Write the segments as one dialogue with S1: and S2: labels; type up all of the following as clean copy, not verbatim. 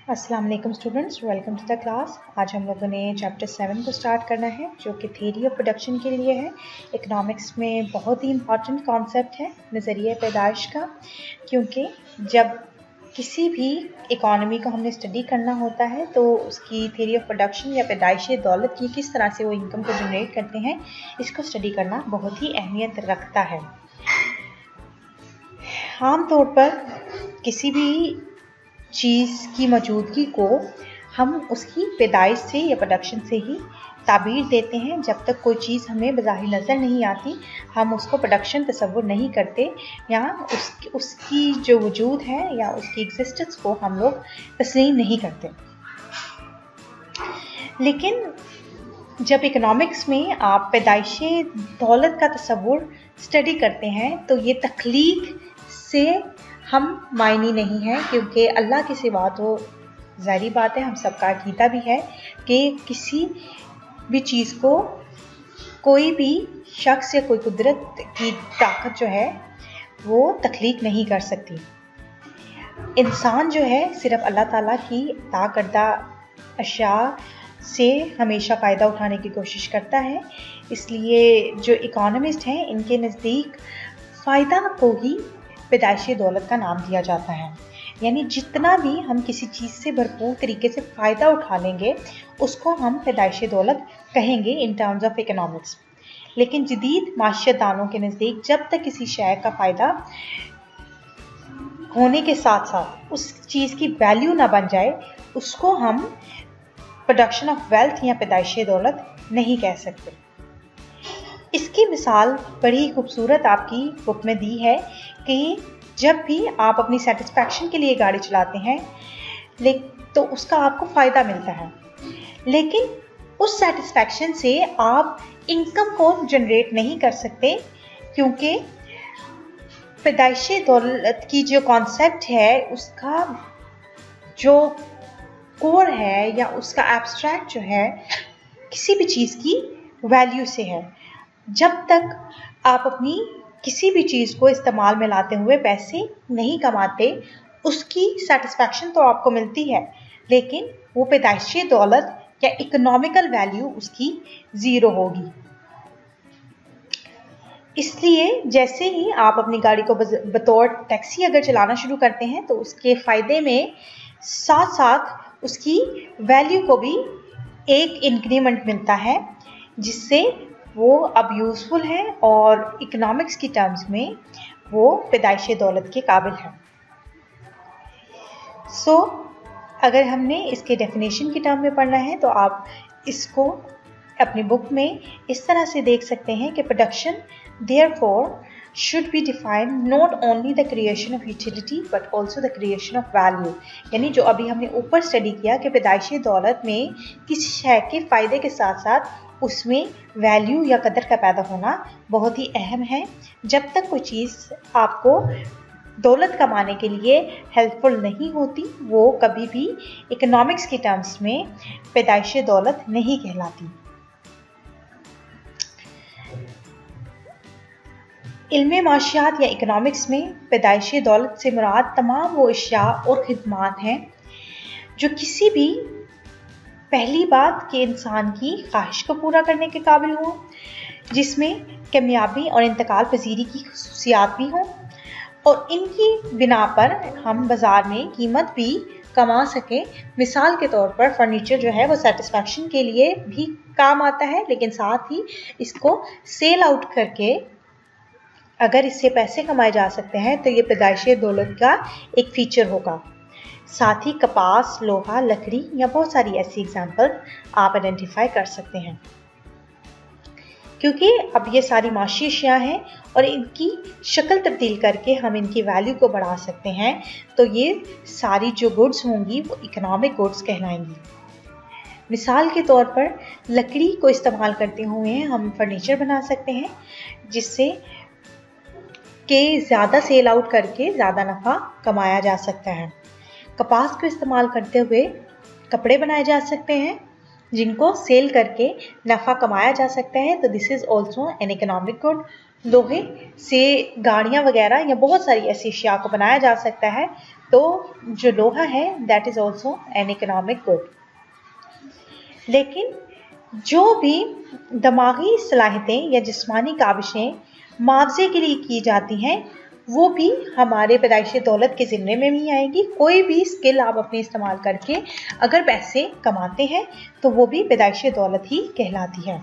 S1: अस्सलाम वालेकुम students, welcome to the class. आज हम लोगों ने चैप्टर 7 को स्टार्ट करना है जो कि थ्योरी ऑफ प्रोडक्शन के लिए है। इकोनॉमिक्स में बहुत ही इम्पॉर्टेंट कॉन्सेप्ट है नज़रिया पैदाइश का, क्योंकि जब किसी भी इकोनॉमी को हमने स्टडी करना होता है तो उसकी थ्योरी ऑफ प्रोडक्शन या पैदाइश दौलत की किस तरह से वो इनकम को जनरेट करते हैं, इसको स्टडी करना बहुत ही अहमियत रखता है। आम तौर पर किसी भी चीज़ की मौजूदगी को हम उसकी पैदाइश से या प्रोडक्शन से ही ताबीर देते हैं। जब तक कोई चीज़ हमें बज़ाहिर नज़र नहीं आती हम उसको प्रोडक्शन तसव्वुर नहीं करते या उसकी जो वजूद है या उसकी एग्जिस्टेंस को हम लोग तस्लीम नहीं करते। लेकिन जब इकोनॉमिक्स में आप पैदाइश दौलत का तसव्वुर स्टडी करते हैं तो ये तख्लीक से हम मायनी नहीं है, क्योंकि अल्लाह के सिवा तो ज़ाहिर बात है हम सबका अक़ीदा भी है कि किसी भी चीज़ को कोई भी शख्स या कोई कुदरत की ताकत जो है वो तख्लीक नहीं कर सकती। इंसान जो है सिर्फ अल्लाह ताला की अता करदा अशिया से हमेशा फ़ायदा उठाने की कोशिश करता है। इसलिए जो इकोनॉमिस्ट हैं इनके नज़दीक फ़ायदा को ही पैदाइश दौलत का नाम दिया जाता है। यानी जितना भी हम किसी चीज़ से भरपूर तरीके से फ़ायदा उठा लेंगे उसको हम पैदाइश दौलत कहेंगे इन टर्म्स ऑफ इकोनॉमिक्स। लेकिन जदीद माशियतदानों के नज़दीक जब तक किसी शय का फ़ायदा होने के साथ साथ उस चीज़ की वैल्यू ना बन जाए उसको हम प्रोडक्शन ऑफ वेल्थ या पैदाइश दौलत नहीं कह सकते। इसकी मिसाल बड़ी खूबसूरत आपकी बुक में दी है कि जब भी आप अपनी सेटिस्फैक्शन के लिए गाड़ी चलाते हैं तो उसका आपको फ़ायदा मिलता है, लेकिन उस सेटिस्फैक्शन से आप इनकम को जनरेट नहीं कर सकते, क्योंकि पैदाइश दौलत की जो कॉन्सेप्ट है उसका जो कोर है या उसका एब्स्ट्रैक्ट जो है किसी भी चीज़ की वैल्यू से है। जब तक आप अपनी किसी भी चीज़ को इस्तेमाल में लाते हुए पैसे नहीं कमाते उसकी सेटिस्फैक्शन तो आपको मिलती है, लेकिन वो पैदाइश दौलत या इकोनॉमिकल वैल्यू उसकी ज़ीरो होगी। इसलिए जैसे ही आप अपनी गाड़ी को बतौर टैक्सी अगर चलाना शुरू करते हैं तो उसके फ़ायदे में साथ साथ उसकी वैल्यू को भी एक इंक्रीमेंट मिलता है, जिससे वो अब यूज़फुल है और इकोनॉमिक्स की टर्म्स में वो पैदाइश दौलत के काबिल है। अगर हमने इसके डेफिनेशन की टर्म में पढ़ना है तो आप इसको अपनी बुक में इस तरह से देख सकते हैं कि production therefore should be defined not only the creation of utility but also the creation of value। यानी जो अभी हमने ऊपर स्टडी किया कि पैदाइश दौलत में किसी शय के फ़ायदे के साथ साथ उसमें वैल्यू या कदर का पैदा होना बहुत ही अहम है। जब तक कोई चीज़ आपको दौलत कमाने के लिए हेल्पफुल नहीं होती वो कभी भी इकोनॉमिक्स की टर्म्स में पैदाइश दौलत नहीं कहलाती। इल्मे माशियात या इकोनॉमिक्स में पैदाइश दौलत से मुराद तमाम वो अशिया और ख़िदमात हैं जो किसी भी पहली बात के इंसान की ख्वाहिश को पूरा करने के काबिल हों, जिसमें कामयाबी और इंतकाल पजीरी की खुसूसियात भी हों और इनकी बिना पर हम बाज़ार में कीमत भी कमा सकें। मिसाल के तौर पर फर्नीचर जो है वो सेटिस्फैक्शन के लिए भी काम आता है, लेकिन साथ ही इसको सेल आउट करके अगर इससे पैसे कमाए जा सकते हैं तो ये पैदाइश दौलत का एक फ़ीचर होगा। साथ ही कपास, लोहा, लकड़ी या बहुत सारी ऐसी एग्जांपल आप आइडेंटिफाई कर सकते हैं, क्योंकि अब ये सारी माशी अशिया हैं और इनकी शक्ल तब्दील करके हम इनकी वैल्यू को बढ़ा सकते हैं। तो ये सारी जो गुड्स होंगी वो इकोनॉमिक गुड्स कहलाएंगी। मिसाल के तौर पर लकड़ी को इस्तेमाल करते हुए हम फर्नीचर बना सकते हैं, जिससे के ज़्यादा सेल आउट करके ज़्यादा नफ़ा कमाया जा सकता है। कपास को इस्तेमाल करते हुए कपड़े बनाए जा सकते हैं जिनको सेल करके नफ़ा कमाया जा सकता है। तो this is also an economic good. लोहे से गाड़ियाँ वगैरह या बहुत सारी ऐसी अशिया को बनाया जा सकता है तो जो लोहा है that is also an economic good. लेकिन जो भी दिमागी सलाहियतें या जिस्मानी काविशें मुआवजे के लिए की जाती हैं वो भी हमारे पैदाइशी दौलत के ज़िम्मे में भी आएगी। कोई भी स्किल आप अपने इस्तेमाल करके अगर पैसे कमाते हैं तो वो भी पैदाइशी दौलत ही कहलाती है।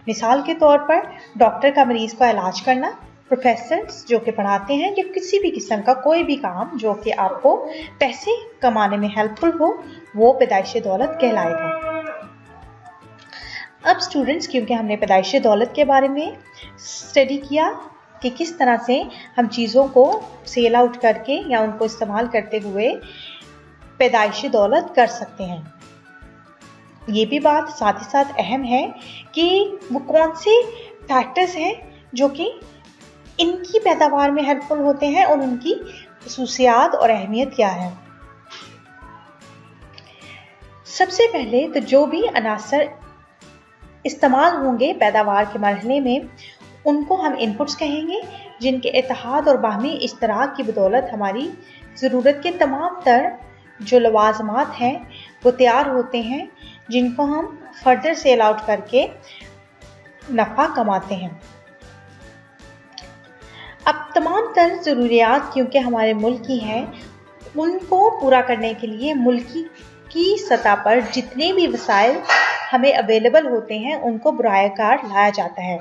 S1: मिसाल के तौर पर डॉक्टर का मरीज़ का इलाज करना, प्रोफेसर्स जो कि पढ़ाते हैं, या किसी भी किस्म का कोई भी काम जो कि आपको पैसे कमाने में हेल्पफुल हो, वो पैदाइशी दौलत कहलाएगा। अब स्टूडेंट्स, क्योंकि हमने पैदाइशी दौलत के बारे में स्टडी किया कि किस तरह से हम चीज़ों को सेल आउट करके या उनको इस्तेमाल करते हुए पैदाइशी दौलत कर सकते हैं, ये भी बात साथ ही साथ अहम है कि वो कौन से फैक्टर्स हैं जो कि इनकी पैदावार में हेल्पफुल होते हैं और उनकी खसूसियात और अहमियत क्या है। सबसे पहले तो जो भी अनासर इस्तेमाल होंगे पैदावार के मरहले में उनको हम इनपुट्स कहेंगे, जिनके इत्तेहाद और बाहमी इश्तराक की बदौलत हमारी ज़रूरत के तमाम तर जो लवाजमात हैं वो तैयार होते हैं, जिनको हम फर्दर सेल आउट करके नफ़ा कमाते हैं। अब तमाम तर ज़रूरियात क्योंकि हमारे मुल्क की हैं, उनको पूरा करने के लिए मुल्क की सतह पर जितने भी वसाइल हमें अवेलेबल होते हैं उनको बराएकार लाया जाता है,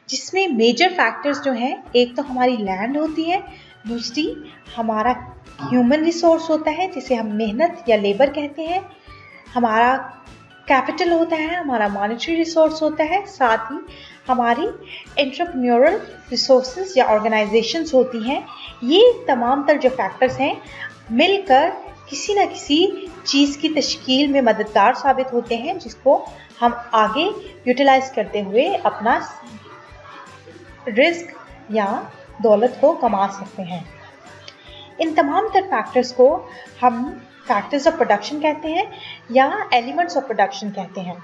S1: जिसमें मेजर फैक्टर्स जो हैं, एक तो हमारी लैंड होती है, दूसरी हमारा ह्यूमन रिसोर्स होता है जिसे हम मेहनत या लेबर कहते हैं, हमारा कैपिटल होता है, हमारा मॉनेटरी रिसोर्स होता है, साथ ही हमारी एंटरप्रेन्योरल रिसोर्सेज या ऑर्गेनाइजेशंस होती हैं। ये तमाम तर जो फैक्टर्स हैं मिलकर किसी न किसी चीज़ की तश्कील में मददगार साबित होते हैं, जिसको हम आगे यूटिलाइज करते हुए अपना रिस्क या दौलत को कमा सकते हैं। इन तमाम तर फैक्टर्स को हम फैक्टर्स ऑफ प्रोडक्शन कहते हैं या एलिमेंट्स ऑफ प्रोडक्शन कहते हैं।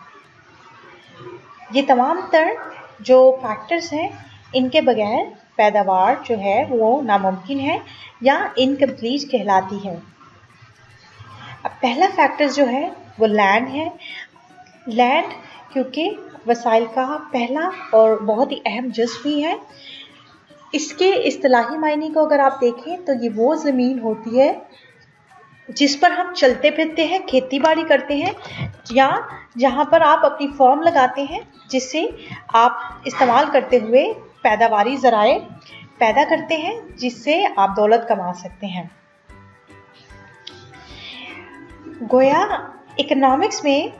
S1: ये तमाम तर जो फैक्टर्स हैं इनके बगैर पैदावार जो है वो नामुमकिन है या इनकम्प्लीट कहलाती है। अब पहला फैक्टर जो है वो लैंड है। लैंड क्योंकि वसाइल का पहला और बहुत ही अहम जुज़ भी है। इसके इस्तिलाही मायने को अगर आप देखें तो ये वो ज़मीन होती है जिस पर हम चलते फिरते हैं, खेती बाड़ी करते हैं, या जहाँ पर आप अपनी फॉर्म लगाते हैं, जिससे आप इस्तेमाल करते हुए पैदावारी ज़राए पैदा करते हैं, जिससे आप दौलत कमा सकते हैं। गोया इकोनॉमिक्स में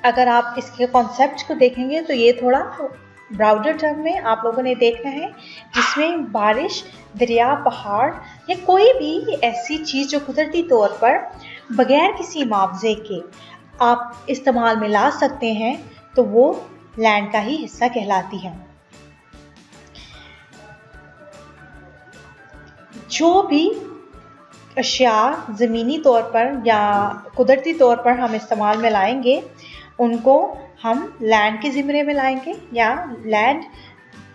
S1: अगर आप इसके कॉन्सेप्ट को देखेंगे तो ये थोड़ा ब्राउडर टर्म में आप लोगों ने देखना है, जिसमें बारिश, दरिया, पहाड़ या कोई भी ऐसी चीज़ जो कुदरती तौर पर बगैर किसी मुआवजे के आप इस्तेमाल में ला सकते हैं तो वो लैंड का ही हिस्सा कहलाती है। जो भी अशिया ज़मीनी तौर पर या कुदरती तौर पर हम इस्तेमाल में लाएंगे उनको हम लैंड के ज़िम्मे में लाएंगे या लैंड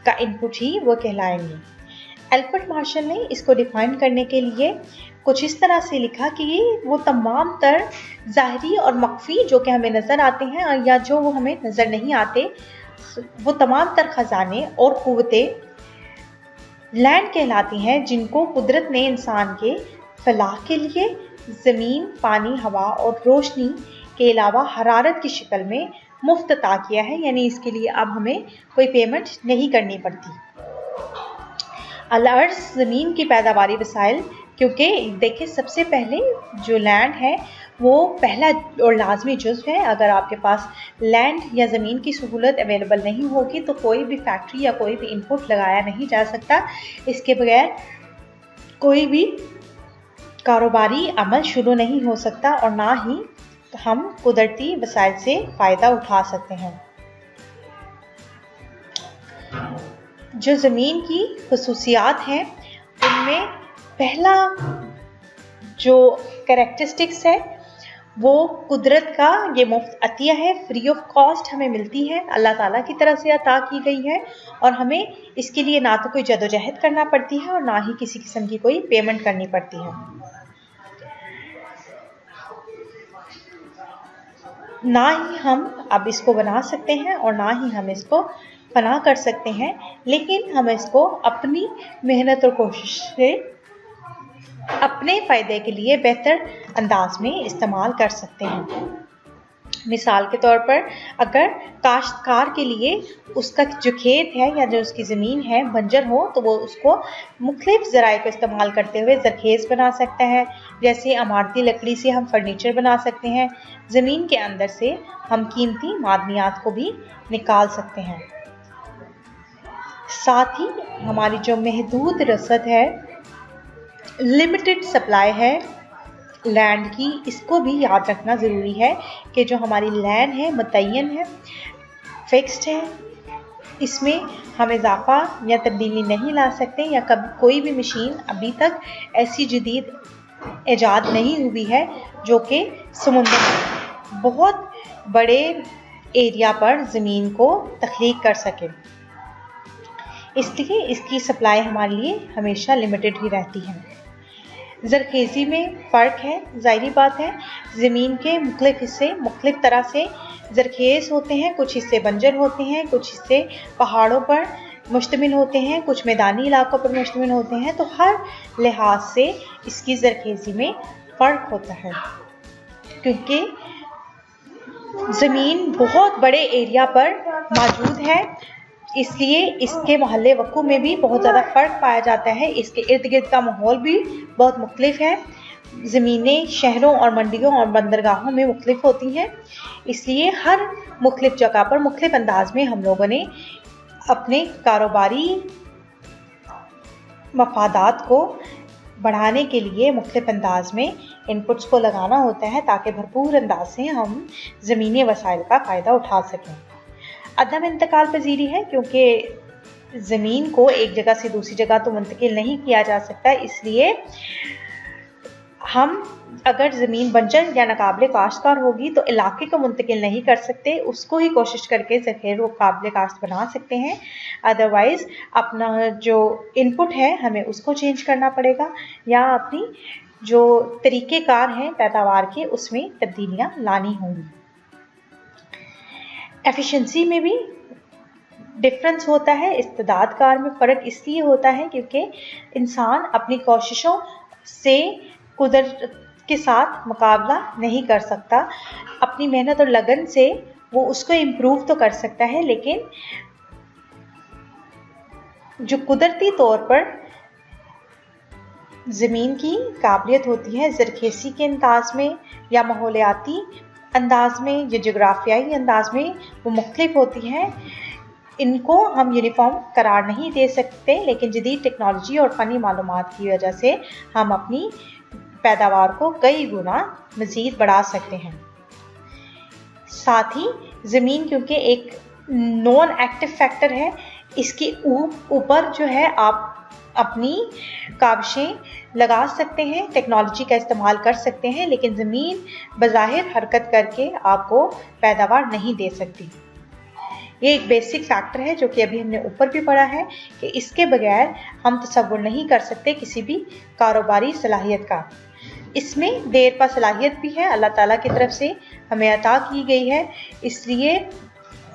S1: का इनपुट ही वो कहलाएंगे। एल्बर्ट मार्शल ने इसको डिफाइन करने के लिए कुछ इस तरह से लिखा कि ये वो तमाम तर ज़ाहरी और मख्फी जो कि हमें नज़र आते हैं या जो वो हमें नज़र नहीं आते, वो तमाम तर ख़जाने और क़ुव्वतें लैंड कहलाती हैं, जिनको कुदरत ने इंसान के फलाह के लिए ज़मीन, पानी, हवा और रोशनी के अलावा हरारत की शक्ल में मुफ्त अता किया है, यानी इसके लिए अब हमें कोई पेमेंट नहीं करनी पड़ती। अल-अर्ज़ ज़मीन की पैदावारी वसाइल, क्योंकि देखिए सबसे पहले जो लैंड है वो पहला और लाजमी जुज़्व है। अगर आपके पास लैंड या ज़मीन की सहूलत अवेलेबल नहीं होगी तो कोई भी फैक्ट्री या कोई भी इनपुट लगाया नहीं जा सकता। इसके बगैर कोई भी कारोबारी अमल शुरू नहीं हो सकता और ना ही हम कुदरती वसाइल से फ़ायदा उठा सकते हैं। जो ज़मीन की खसूसियात हैं उनमें पहला जो कैरेक्टरिस्टिक्स है वो कुदरत का ये मुफ्त अतिया है, फ्री ऑफ कॉस्ट हमें मिलती है, अल्लाह ताला की तरफ से अता की गई है और हमें इसके लिए ना तो कोई जदोजहद करना पड़ती है और ना ही किसी किस्म की कोई पेमेंट करनी पड़ती है। ना ही हम अब इसको बना सकते हैं और ना ही हम इसको फना कर सकते हैं, लेकिन हम इसको अपनी मेहनत और कोशिश से अपने फ़ायदे के लिए बेहतर अंदाज में इस्तेमाल कर सकते हैं। मिसाल के तौर पर अगर काश्तकार के लिए उसका जो खेत है या जो उसकी ज़मीन है बंजर हो, तो वो उसको मुख्तलिफ ज़राए को इस्तेमाल करते हुए ज़रखेज़ बना सकता है। जैसे इमारती लकड़ी से हम फर्नीचर बना सकते हैं, ज़मीन के अंदर से हम कीमती मादनियात को भी निकाल सकते हैं। साथ ही हमारी जो महदूद रसद है, लिमिटेड सप्लाई है लैंड की, इसको भी याद रखना ज़रूरी है कि जो हमारी लैंड है मुतय्यन है, फिक्स्ड है, इसमें हम इजाफा या तब्दीली नहीं ला सकते, या कभी कोई भी मशीन अभी तक ऐसी जदीद ईजाद नहीं हुई है जो कि समुंदर में बहुत बड़े एरिया पर ज़मीन को तख्लीक कर सके। इसलिए इसकी सप्लाई हमारे लिए हमेशा लिमिटेड ही रहती है। ज़रखेज़ी में फ़र्क है, ज़ाहिरी बात है, ज़मीन के मुख्तलिफ हिस्से मुख्तलिफ तरह से ज़रखेज़ होते हैं, कुछ हिस्से बंजर होते हैं, कुछ हिस्से पहाड़ों पर मुश्तमिल होते हैं, कुछ मैदानी इलाकों पर मुश्तमिल होते हैं, तो हर लिहाज से इसकी ज़रखेज़ी में फ़र्क होता है। क्योंकि ज़मीन बहुत बड़े एरिया पर मौजूद है, इसलिए इसके महल्ले वक़ू में भी बहुत ज़्यादा फ़र्क पाया जाता है। इसके इर्द गिर्द का माहौल भी बहुत मुख्तलिफ है। ज़मीनें शहरों और मंडियों और बंदरगाहों में मुख्तलिफ होती हैं, इसलिए हर मुख्तलिफ जगह पर मुख्तलिफ अंदाज में हम लोगों ने अपने कारोबारी मफादात को बढ़ाने के लिए मुख्तलिफ अंदाज में इनपुट्स को लगाना होता है, ताकि भरपूर अंदाज से हम ज़मीनी वसाइल का फ़ायदा उठा सकें। अदम इंतकाल पजीरी है, क्योंकि ज़मीन को एक जगह से दूसरी जगह तो मुंतकिल नहीं किया जा सकता, इसलिए हम अगर ज़मीन बंजर या नाकाबिले काश्तकार होगी तो इलाके को मुंतकिल नहीं कर सकते, उसको ही कोशिश करके ज़रखेज़ व काबिले काश्त बना सकते हैं। अदरवाइज़ अपना जो इनपुट है हमें उसको चेंज करना पड़ेगा, या अपनी जो तरीक़ेकार हैं पैदावार के उसमें तब्दीलियाँ लानी होंगी। एफिशिएंसी में भी डिफरेंस होता है, इस्तेदाद कार में फ़र्क इसलिए होता है क्योंकि इंसान अपनी कोशिशों से कुदरत के साथ मुकाबला नहीं कर सकता। अपनी मेहनत और लगन से वो उसको इम्प्रूव तो कर सकता है, लेकिन जो कुदरती तौर पर ज़मीन की काबिलियत होती है ज़रखेज़ी के अंदाज में या माहौलियाती अंदाज में या जोग्राफियाई अंदाज में वो मुख्तलिफ होती हैं। इनको हम यूनिफॉर्म करार नहीं दे सकते, लेकिन जदीद टेक्नोलॉजी और फ़नी मालूमात की वजह से हम अपनी पैदावार को कई गुना मज़ीद बढ़ा सकते हैं। साथ ही ज़मीन क्योंकि एक नॉन एक्टिव फैक्टर है, इसके ऊपर जो है आप अपनी काबिशें लगा सकते हैं, टेक्नोलॉजी का इस्तेमाल कर सकते हैं, लेकिन ज़मीन बज़ाहिर हरकत करके आपको पैदावार नहीं दे सकती। ये एक बेसिक फैक्टर है जो कि अभी हमने ऊपर भी पढ़ा है कि इसके बगैर हम तसव्वुर नहीं कर सकते किसी भी कारोबारी सलाहियत का। इसमें देर पा सलाहियत भी है, अल्लाह ताला की तरफ से हमें अता की गई है, इसलिए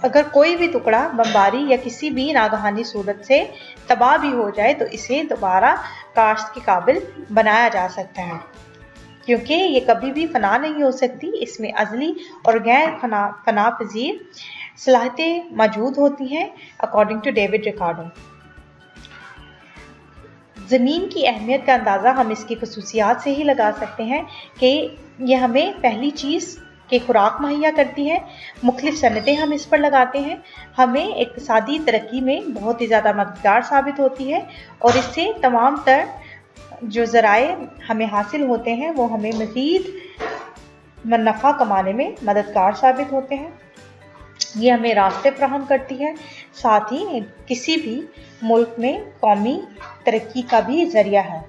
S1: अगर कोई भी टुकड़ा बमबारी या किसी भी नागहानी सूरत से तबाह भी हो जाए तो इसे दोबारा काश्त के काबिल बनाया जा सकता है, क्योंकि ये कभी भी फना नहीं हो सकती। इसमें अज़ली और गैर फना पजीर सलाहियतें मौजूद होती हैं अकॉर्डिंग टू डेविड रिकार्डो। ज़मीन की अहमियत का अंदाज़ा हम इसकी खसूसियात से ही लगा सकते हैं कि यह हमें पहली चीज़ के खुराक मुहैया करती है, मुख्तलिफ सनतें हम इस पर लगाते हैं, हमें इक़्तिसादी तरक्की में बहुत ही ज़्यादा मददगार साबित होती है, और इससे तमाम तर जो ज़राए हमें हासिल होते हैं वो हमें मज़ीद मुनाफ़ा कमाने में मददगार साबित होते हैं। ये हमें रास्ते फराहम करती है, साथ ही किसी भी मुल्क में कौमी तरक्की का भी ज़रिया है।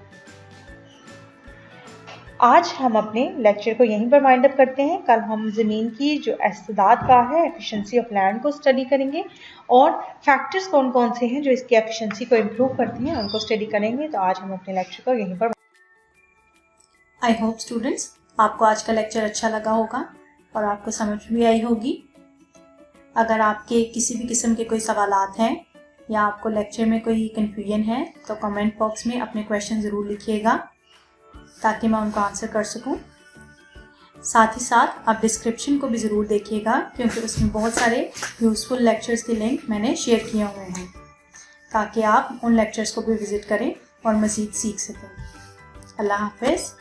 S1: आज हम अपने लेक्चर को यहीं पर वाइंड अप करते हैं। कल हम ज़मीन की जो इस्तेदाद का है, एफिशिएंसी ऑफ लैंड को स्टडी करेंगे, और फैक्टर्स कौन कौन से हैं जो इसकी एफिशिएंसी को इम्प्रूव करती हैं उनको स्टडी करेंगे। तो आज हम अपने लेक्चर को यहीं पर।
S2: आई होप स्टूडेंट्स आपको आज का लेक्चर अच्छा लगा होगा। और आपको समझ भी आई होगी। अगर आपके किसी भी किस्म के कोई सवालात हैं या आपको लेक्चर में कोई कन्फ्यूजन है तो कमेंट बॉक्स में अपने क्वेश्चन ज़रूर लिखिएगा ताकि मैं उनको आंसर कर सकूं। साथ ही साथ आप डिस्क्रिप्शन को भी ज़रूर देखिएगा क्योंकि उसमें बहुत सारे यूज़फुल लेक्चर्स के लिंक मैंने शेयर किए हुए हैं ताकि आप उन लेक्चर्स को भी विज़िट करें और मज़ीद सीख सकें। अल्लाह हाफ़िज़।